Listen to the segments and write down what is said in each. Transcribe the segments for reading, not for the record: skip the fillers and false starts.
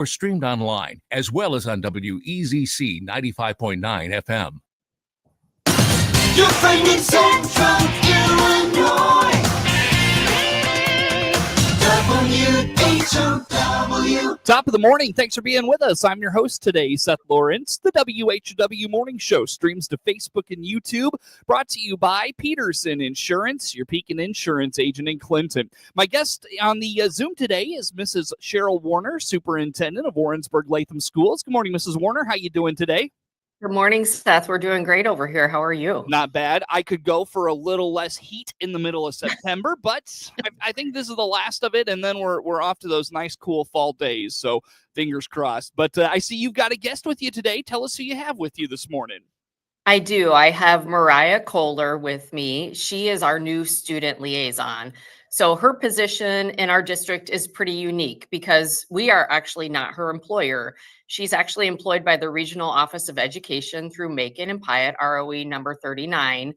or streamed online, as well as on WEZC 95.9 FM. Your friend in Central Illinois. WHOW. Top of the morning. Thanks for being with us. I'm your host today, Seth Lawrence. The WHOW Morning Show streams to Facebook and YouTube, brought to you by Peterson Insurance, your Pekin Insurance agent in Clinton. My guest on the Zoom today is Mrs. Cheryl Warner, Superintendent of Warrensburg-Latham Schools. Good morning, Mrs. Warner. How you doing today? Good morning, Seth. We're doing great over here. How are you? Not bad. I could go for a little less heat in the middle of September, but I think this is the last of it, and then we're off to those nice, cool fall days. So fingers crossed. But I see you've got a guest with you today. Tell us who you have with you this morning. I do. I have Mariah Koehler with me. She is our new student liaison. So her position in our district is pretty unique because we are actually not her employer. She's actually employed by the Regional Office of Education through Macon and Piatt, ROE number 39.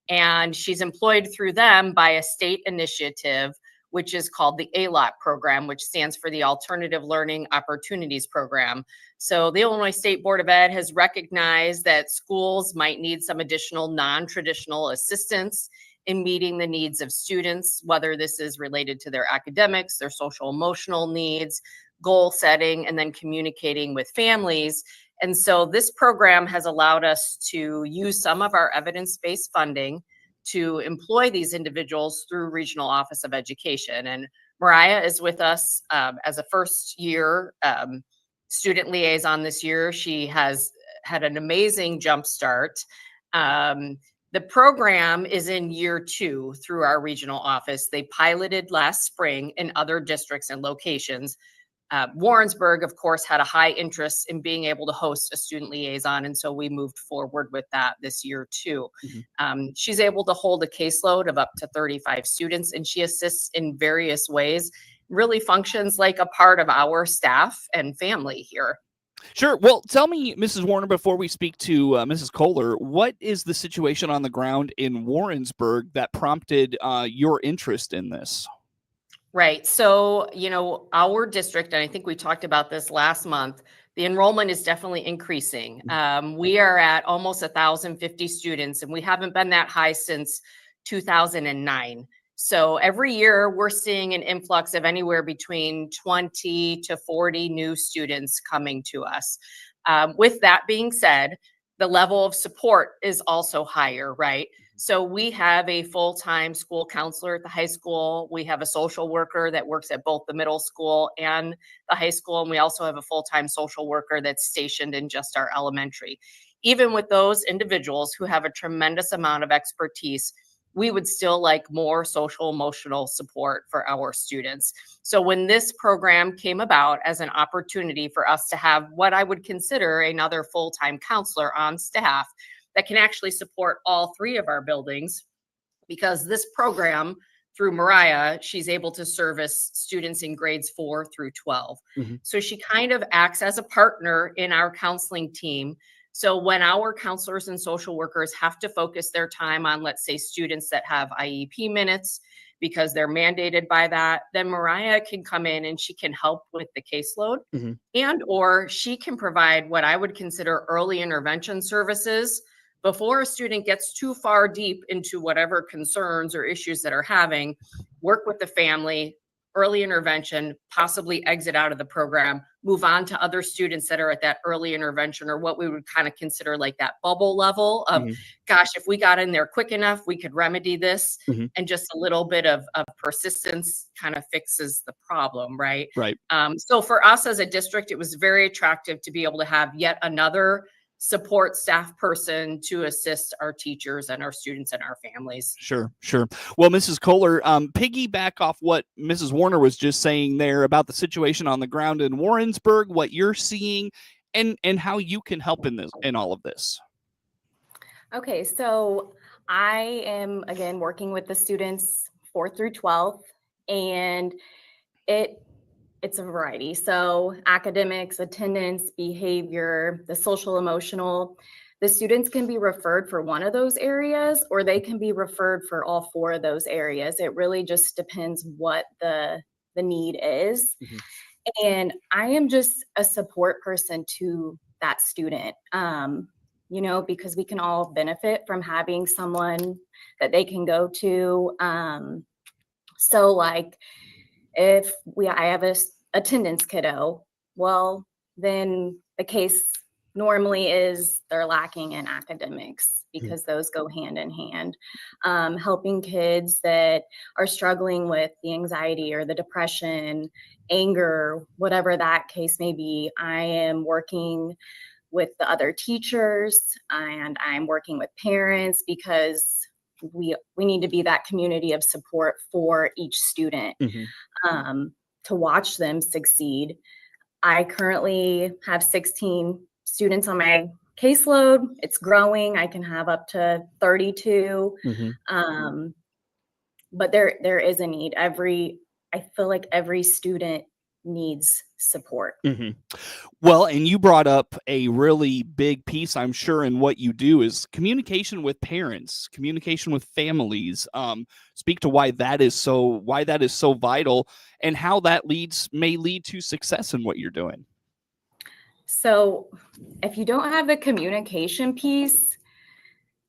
And she's employed through them by a state initiative, which is called the ALOT program, which stands for the Alternative Learning Opportunities Program. So the Illinois State Board of Ed has recognized that schools might need some additional non-traditional assistance in meeting the needs of students, whether this is related to their academics, their social emotional needs, goal setting, and then communicating with families. And so this program has allowed us to use some of our evidence-based funding to employ these individuals through Regional Office of Education. And Mariah is with us as a first year student liaison this year. She has had an amazing jump start. The program is in year 2 through our regional office. They piloted last spring in other districts and locations. Warrensburg, of course, had a high interest in being able to host a student liaison, and so we moved forward with that this year too. She's able to hold a caseload of up to 35 students, and she assists in various ways, really functions like a part of our staff and family here. Sure. Well, tell me, Mrs. Warner, before we speak to Mrs. Koehler, what is the situation on the ground in Warrensburg that prompted your interest in this? Right. So, you know, our district, and I think we talked about this last month, the enrollment is definitely increasing. We are at almost 1,050 students, and we haven't been that high since 2009. So every year we're seeing an influx of anywhere between 20 to 40 new students coming to us. With that being said, the level of support is also higher, right? So we have a full-time school counselor at the high school. We have a social worker that works at both the middle school and the high school. And we also have a full-time social worker that's stationed in just our elementary. Even with those individuals who have a tremendous amount of expertise, we would still like more social emotional support for our students. So when this program came about as an opportunity for us to have what I would consider another full-time counselor on staff that can actually support all 3 of our buildings, because this program through Mariah, she's able to service students in grades 4 through 12. So she kind of acts as a partner in our counseling team. So when our counselors and social workers have to focus their time on, let's say, students that have IEP minutes because they're mandated by that, then Mariah can come in and she can help with the caseload, and or she can provide what I would consider early intervention services before a student gets too far deep into whatever concerns or issues that are having. Work with the family, early intervention, possibly exit out of the program, move on to other students that are at that early intervention, or what we would kind of consider like that bubble level of, gosh, if we got in there quick enough, we could remedy this. And just a little bit of persistence kind of fixes the problem, right? Right. So for us as a district, it was very attractive to be able to have yet another support staff person to assist our teachers and our students and our families. Sure. Well, Mrs. Koehler, piggyback off what Mrs. Warner was just saying there about the situation on the ground in Warrensburg, what you're seeing, and how you can help in all of this. Okay, so I am again working with the students 4th through 12th, and it's a variety. So academics, attendance, behavior, the social emotional. The students can be referred for one of those areas, or they can be referred for all 4 of those areas. It really just depends what the need is. And I am just a support person to that student, because we can all benefit from having someone that they can go to. So like if I have a attendance kiddo, well, then the case normally is they're lacking in academics because those go hand in hand. Helping kids that are struggling with the anxiety or the depression, anger, whatever that case may be, I am working with the other teachers and I'm working with parents because we need to be that community of support for each student, to watch them succeed. I currently have 16 students on my caseload. It's growing. I can have up to 32. But there is a need. I feel like every student needs support. Well, and you brought up a really big piece, I'm sure, in what you do is communication with parents, communication with families. Speak to why that is so vital and how that may lead to success in what you're doing. So if you don't have the communication piece,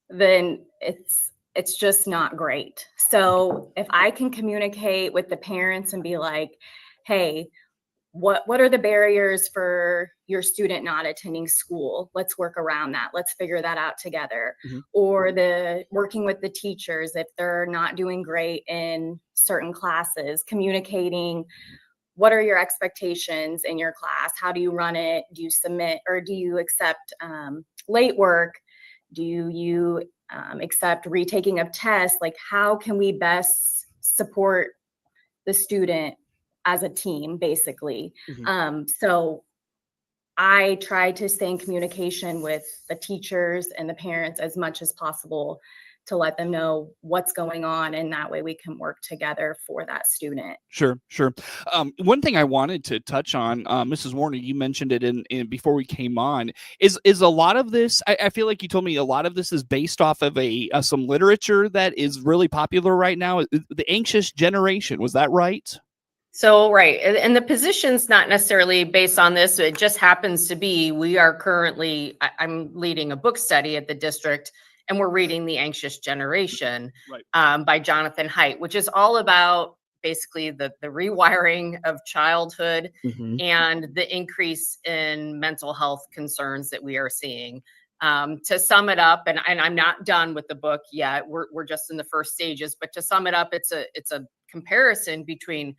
then it's just not great. So if I can communicate with the parents and be like, hey, what are the barriers for your student not attending school? Let's work around that. Let's figure that out together. Or working with the teachers if they're not doing great in certain classes, communicating what are your expectations in your class? How do you run it? Do you submit or do you accept late work? Do you accept retaking of tests? Like, how can we best support the student as a team, basically? So I try to stay in communication with the teachers and the parents as much as possible to let them know what's going on, and that way we can work together for that student. Sure. One thing I wanted to touch on, Mrs. Warner, you mentioned it in before we came on, is a lot of this. I feel like you told me a lot of this is based off of some literature that is really popular right now. The anxious generation, was that right? So, right. And the position's not necessarily based on this. It just happens to be, we are currently, I'm leading a book study at the district, and we're reading The Anxious Generation by Jonathan Haidt, which is all about basically the rewiring of childhood and the increase in mental health concerns that we are seeing. To sum it up, and I'm not done with the book yet, we're just in the first stages, but to sum it up, it's a comparison between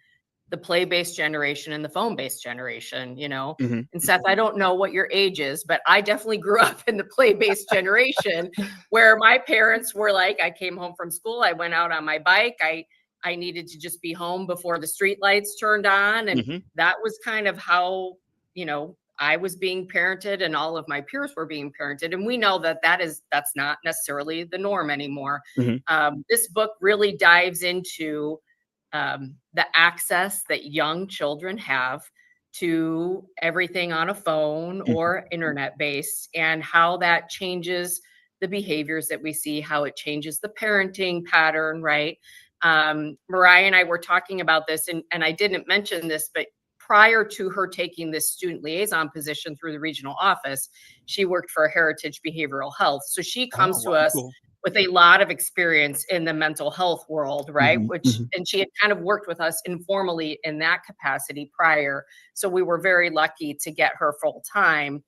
the play-based generation and the phone-based generation, And Seth, I don't know what your age is, but I definitely grew up in the play-based generation where my parents were like, I came home from school, I went out on my bike, I needed to just be home before the street lights turned on. And that was kind of how, I was being parented and all of my peers were being parented. And we know that's not necessarily the norm anymore. This book really dives into the access that young children have to everything on a phone or internet based, and how that changes the behaviors that we see, how it changes the parenting pattern, right? Mariah and I were talking about this, and I didn't mention this, but prior to her taking this student liaison position through the regional office, she worked for Heritage Behavioral Health. So she comes to us with a lot of experience in the mental health world, right? And she had kind of worked with us informally in that capacity prior. So we were very lucky to get her full time.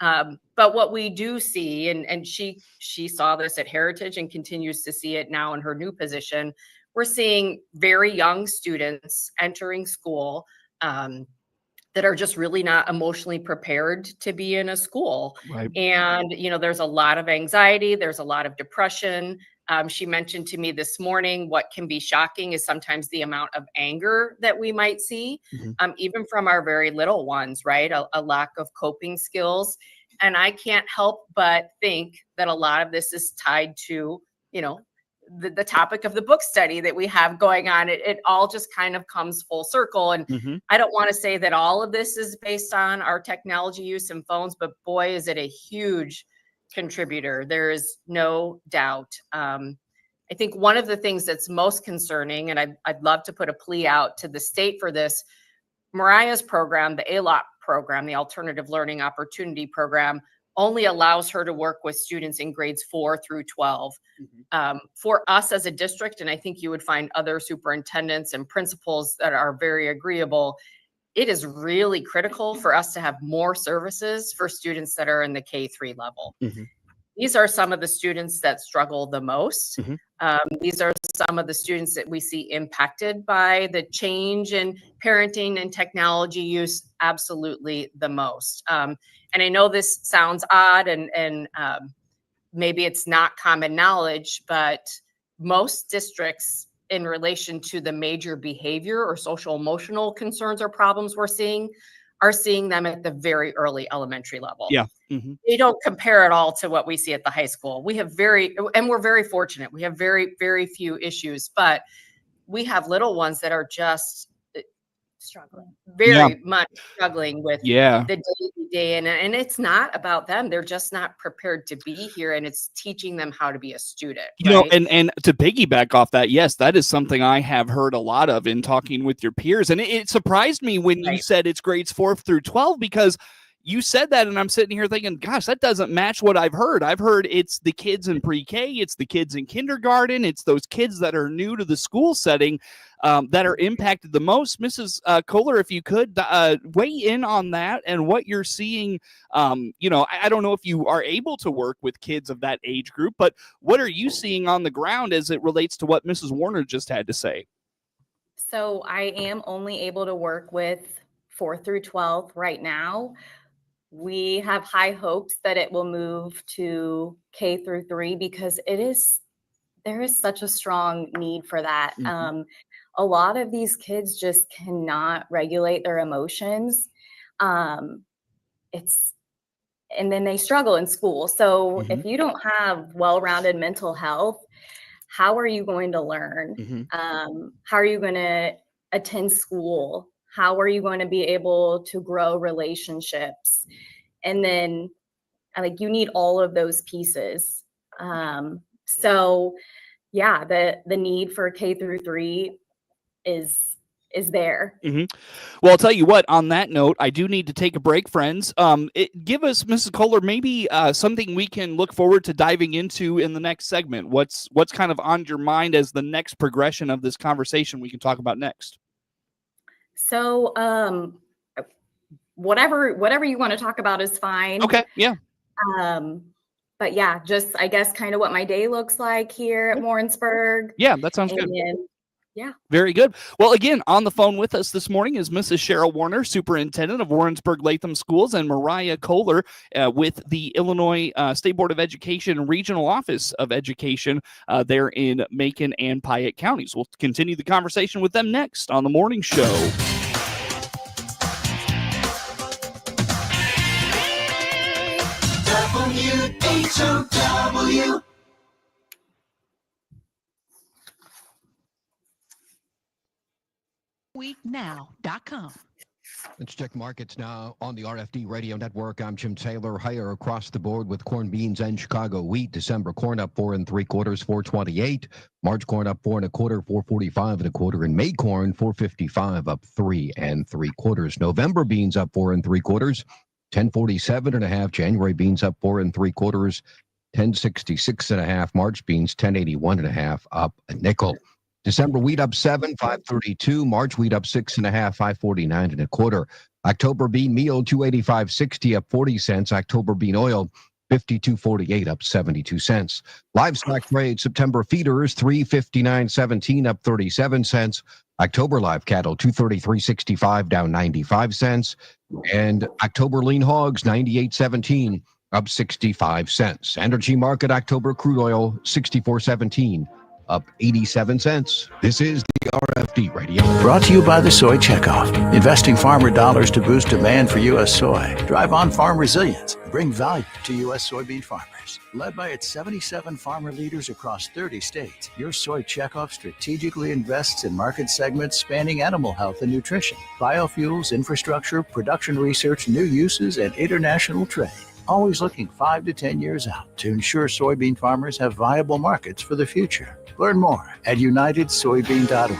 But what we do see, and she saw this at Heritage and continues to see it now in her new position, we're seeing very young students entering school that are just really not emotionally prepared to be in a school. And, there's a lot of anxiety. There's a lot of depression. She mentioned to me this morning, what can be shocking is sometimes the amount of anger that we might see, even from our very little ones, right? A lack of coping skills. And I can't help but think that a lot of this is tied to, the topic of the book study that we have going on. It all just kind of comes full circle. And I don't want to say that all of this is based on our technology use and phones, but boy, is it a huge contributor. There is no doubt. I think one of the things that's most concerning, and I'd love to put a plea out to the state for this, Mariah's program, the ALOP program, the Alternative Learning Opportunity Program, only allows her to work with students in grades 4 through 12. For us as a district, and I think you would find other superintendents and principals that are very agreeable, it is really critical for us to have more services for students that are in the K-3 level. These are some of the students that struggle the most. These are some of the students that we see impacted by the change in parenting and technology use absolutely the most. And I know this sounds odd and maybe it's not common knowledge, but most districts in relation to the major behavior or social emotional concerns or problems we're seeing are seeing them at the very early elementary level. Yeah. They don't compare at all to what we see at the high school. We have we're very fortunate. We have very, very few issues, but we have little ones that are just Struggling. very much struggling with Yeah. the day-to-day. And it's not about them. They're just not prepared to be here. And it's teaching them how to be a student. You know, right? and to piggyback off that, yes, that is something I have heard a lot of in talking with your peers. And it surprised me when you Right. said it's grades 4 through 12, because you said that and I'm sitting here thinking, gosh, that doesn't match what I've heard. I've heard it's the kids in pre-K, it's the kids in kindergarten, it's those kids that are new to the school setting that are impacted the most. Mrs. Koehler, if you could weigh in on that and what you're seeing. You know, I don't know if you are able to work with kids of that age group, but what are you seeing on the ground as it relates to what Mrs. Warner just had to say? So I am only able to work with 4 through 12 right now. We have high hopes that it will move to K through 3 because there is such a strong need for that. A lot of these kids just cannot regulate their emotions. And then they struggle in school. So if you don't have well-rounded mental health, how are you going to learn? How are you going to attend school? How are you going to be able to grow relationships? And then you need all of those pieces. So yeah, the need for K through 3 is there. Well, I'll tell you what, on that note, I do need to take a break, friends. Give us, Mrs. Koehler, maybe something we can look forward to diving into in the next segment. What's kind of on your mind as the next progression of this conversation we can talk about next? So whatever you want to talk about is fine. Okay, yeah. But yeah, just I guess kind of what my day looks like here at Warrensburg. Yeah, that sounds good. Yeah. Very good. Well, again, on the phone with us this morning is Mrs. Cheryl Warner, Superintendent of Warrensburg-Latham Schools, and Mariah Koehler with the Illinois State Board of Education Regional Office of Education there in Macon and Piatt counties. We'll continue the conversation with them next on The Morning Show. WHOW. weeknow.com. Let's check markets now on the RFD Radio Network. I'm Jim Taylor. Higher across the board with corn, beans, and Chicago wheat. December corn up 4 3/4, 428. March corn up 4 1/4, 445 1/4, and May corn 455 up 3 3/4. November beans up 4 3/4, 1047 1/2. January beans up 4 3/4, 1066 1/2. March beans 1081 1/2, up a nickel. December wheat up 7, 532. March wheat up 6 1/2, 549 1/4. October bean meal 285.60, up 40 cents. October bean oil 52.48, up 72 cents. Livestock trade, September feeders 359.17, up 37 cents. October live cattle 233.65, down 95 cents. And October lean hogs 98.17, up 65 cents. Energy market, October crude oil 64.17, up 87 cents. This is the RFD Radio. Brought to you by the Soy Checkoff. Investing farmer dollars to boost demand for U.S. soy. Drive on-farm resilience. Bring value to U.S. soybean farmers. Led by its 77 farmer leaders across 30 states, your Soy Checkoff strategically invests in market segments spanning animal health and nutrition, biofuels, infrastructure, production research, new uses, and international trade. Always looking 5 to 10 years out to ensure soybean farmers have viable markets for the future. Learn more at unitedsoybean.org.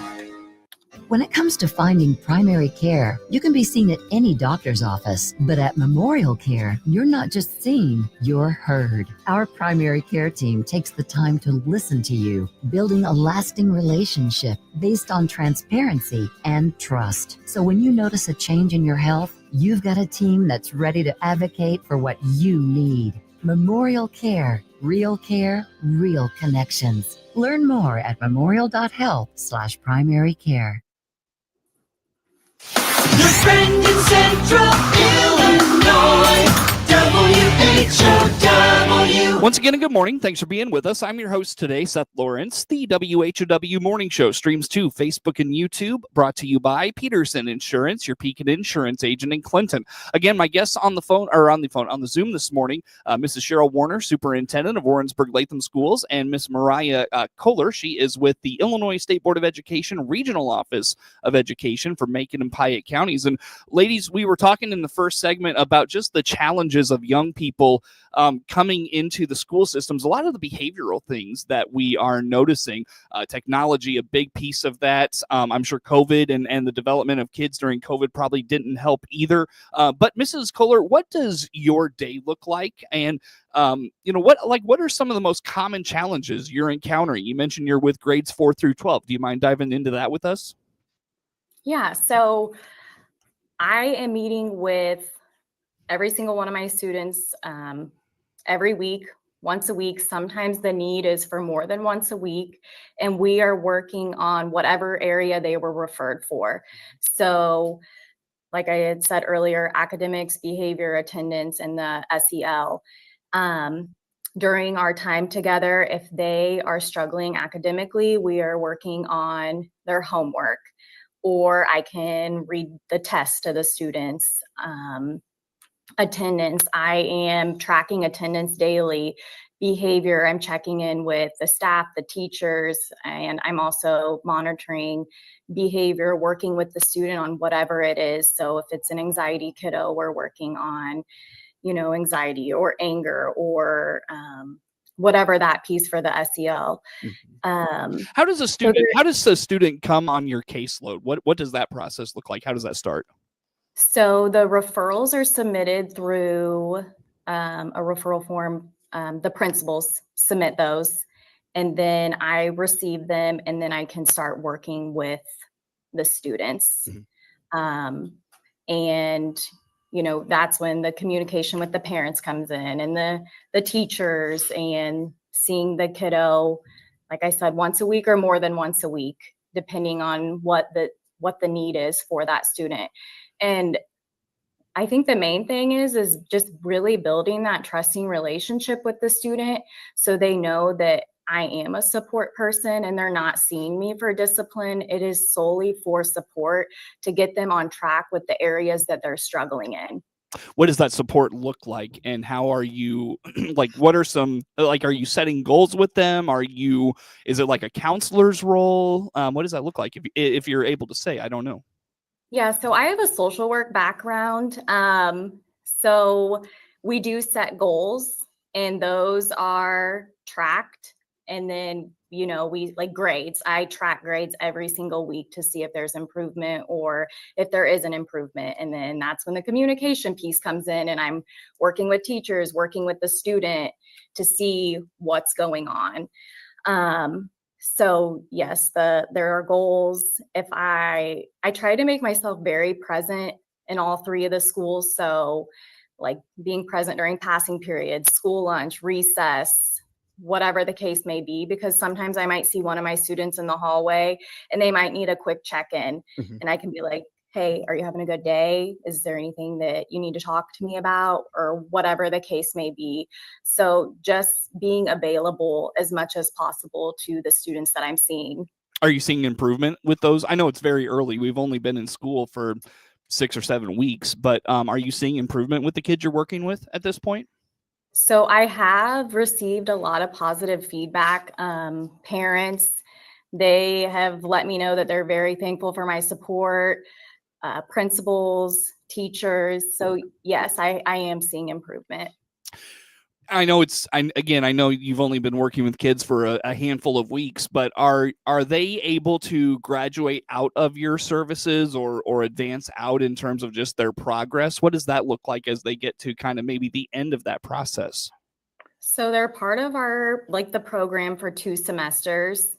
When it comes to finding primary care, you can be seen at any doctor's office, but at Memorial Care, you're not just seen, you're heard. Our primary care team takes the time to listen to you, building a lasting relationship based on transparency and trust. So when you notice a change in your health, you've got a team that's ready to advocate for what you need. Memorial Care, real connections. Learn more at memorial.health/primary care. Your friend in Central Illinois, WHOW. Once again, good morning. Thanks for being with us. I'm your host today, Seth Lawrence. The WHOW Morning Show streams to Facebook and YouTube, brought to you by Peterson Insurance, your Pekin Insurance agent in Clinton. Again, my guests on the Zoom this morning, Mrs. Cheryl Warner, Superintendent of Warrensburg-Latham Schools, and Miss Mariah Koehler. She is with the Illinois State Board of Education Regional Office of Education for Macon and Piatt counties. And ladies, we were talking in the first segment about just the challenges of young people coming into the school systems. A lot of the behavioral things that we are noticing, technology, a big piece of that. I'm sure COVID and the development of kids during COVID probably didn't help either. But Mrs. Koehler, what does your day look like? And what are some of the most common challenges you're encountering? You mentioned you're with grades 4 through 12. Do you mind diving into that with us? Yeah, so I am meeting with every single one of my students every week, once a week. Sometimes the need is for more than once a week, and we are working on whatever area they were referred for. So like I had said earlier, academics, behavior, attendance, and the SEL. During our time together, if they are struggling academically, we are working on their homework, or I can read the test to the students. Attendance, I am tracking attendance daily. Behavior, I'm checking in with the staff, the teachers, and I'm also monitoring behavior, working with the student on whatever it is. So if it's an anxiety kiddo, we're working on, anxiety or anger or whatever that piece for the SEL. How does a student come on your caseload? What does that process look like? How does that start? So the referrals are submitted through a referral form. The principals submit those, and then I receive them, and then I can start working with the students. And that's when the communication with the parents comes in, and the teachers, and seeing the kiddo, like I said, once a week or more than once a week, depending on what the need is for that student. And I think the main thing is just really building that trusting relationship with the student, so they know that I am a support person and they're not seeing me for discipline. It is solely for support to get them on track with the areas that they're struggling in. What does that support look like, and how are you what are some, are you setting goals with them? Is it like a counselor's role? What does that look like, if you're able to say? I don't know. Yeah, so I have a social work background. So we do set goals, and those are tracked. And then, we like grades. I track grades every single week to see if there's improvement or if there is an improvement. And then that's when the communication piece comes in, and I'm working with teachers, working with the student to see what's going on. So yes, there are goals. If I try to make myself very present in all three of the schools. So like being present during passing periods, school lunch, recess, whatever the case may be, because sometimes I might see one of my students in the hallway and they might need a quick check-in. And I can be like, hey, are you having a good day? Is there anything that you need to talk to me about, or whatever the case may be? So just being available as much as possible to the students that I'm seeing. Are you seeing improvement with those? I know it's very early. We've only been in school for 6 or 7 weeks, but are you seeing improvement with the kids you're working with at this point? So I have received a lot of positive feedback. Parents, they have let me know that they're very thankful for my support. Principals, teachers. So yes, I am seeing improvement. I know I know you've only been working with kids for a handful of weeks, but are they able to graduate out of your services or advance out in terms of just their progress? What does that look like as they get to kind of maybe the end of that process? So they're part of our, like, the program for 2 semesters.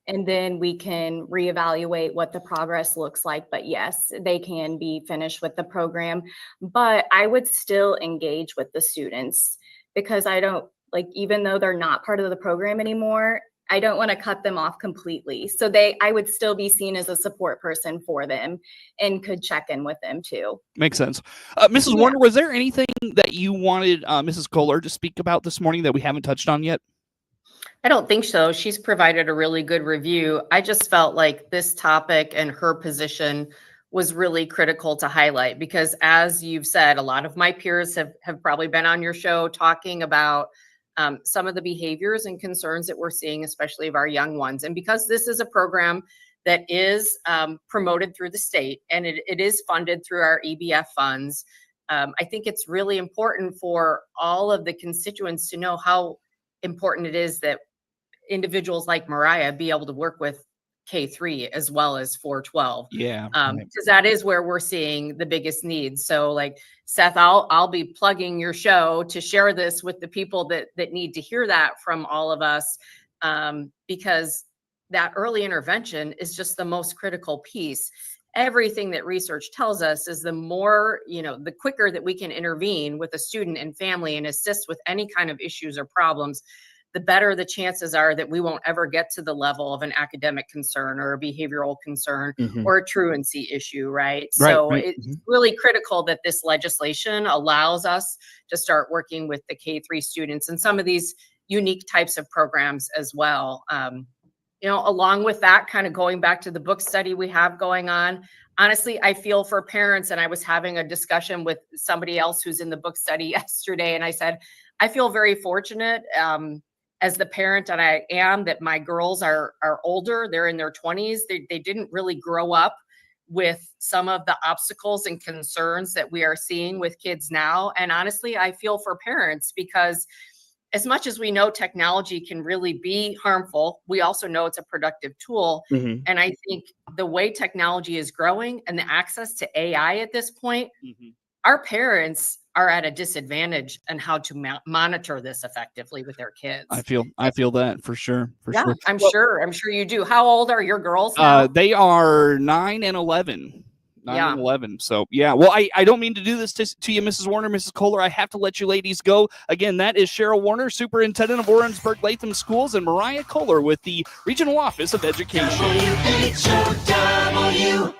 And then we can reevaluate what the progress looks like. But yes, they can be finished with the program. But I would still engage with the students because I don't, like, even though they're not part of the program anymore, I don't want to cut them off completely. So I would still be seen as a support person for them and could check in with them too. Makes sense. Mrs. Warner, was there anything that you wanted Mrs. Koehler to speak about this morning that we haven't touched on yet? I don't think so. She's provided a really good review. I just felt like this topic and her position was really critical to highlight because, as you've said, a lot of my peers have probably been on your show talking about some of the behaviors and concerns that we're seeing, especially of our young ones. And because this is a program that is promoted through the state and it is funded through our EBF funds, I think it's really important for all of the constituents to know how important it is that individuals like Mariah be able to work with K3 as well as 412. Yeah. Because that is where we're seeing the biggest needs. So, like, Seth, I'll be plugging your show to share this with the people that need to hear that from all of us, because that early intervention is just the most critical piece. Everything that research tells us is the more, the quicker that we can intervene with a student and family and assist with any kind of issues or problems, the better the chances are that we won't ever get to the level of an academic concern or a behavioral concern or a truancy issue, right? So it's really critical that this legislation allows us to start working with the K3 students and some of these unique types of programs as well. Along with that, kind of going back to the book study we have going on, honestly, I feel for parents, and I was having a discussion with somebody else who's in the book study yesterday, and I said, I feel very fortunate as the parent that I am, that my girls are older, they're in their 20s. They didn't really grow up with some of the obstacles and concerns that we are seeing with kids now. And honestly, I feel for parents because as much as we know technology can really be harmful, we also know it's a productive tool. And I think the way technology is growing and the access to AI at this point, our parents are at a disadvantage on how to monitor this effectively with their kids. I feel that for sure. Sure. I'm sure you do. How old are your girls now? They are 9 and 11. 9 and 11. So, yeah. Well, I don't mean to do this to you, Mrs. Warner, Mrs. Koehler. I have to let you ladies go. Again, that is Cheryl Warner, Superintendent of Warrensburg-Latham Schools, and Mariah Koehler with the Regional Office of Education. WHOW.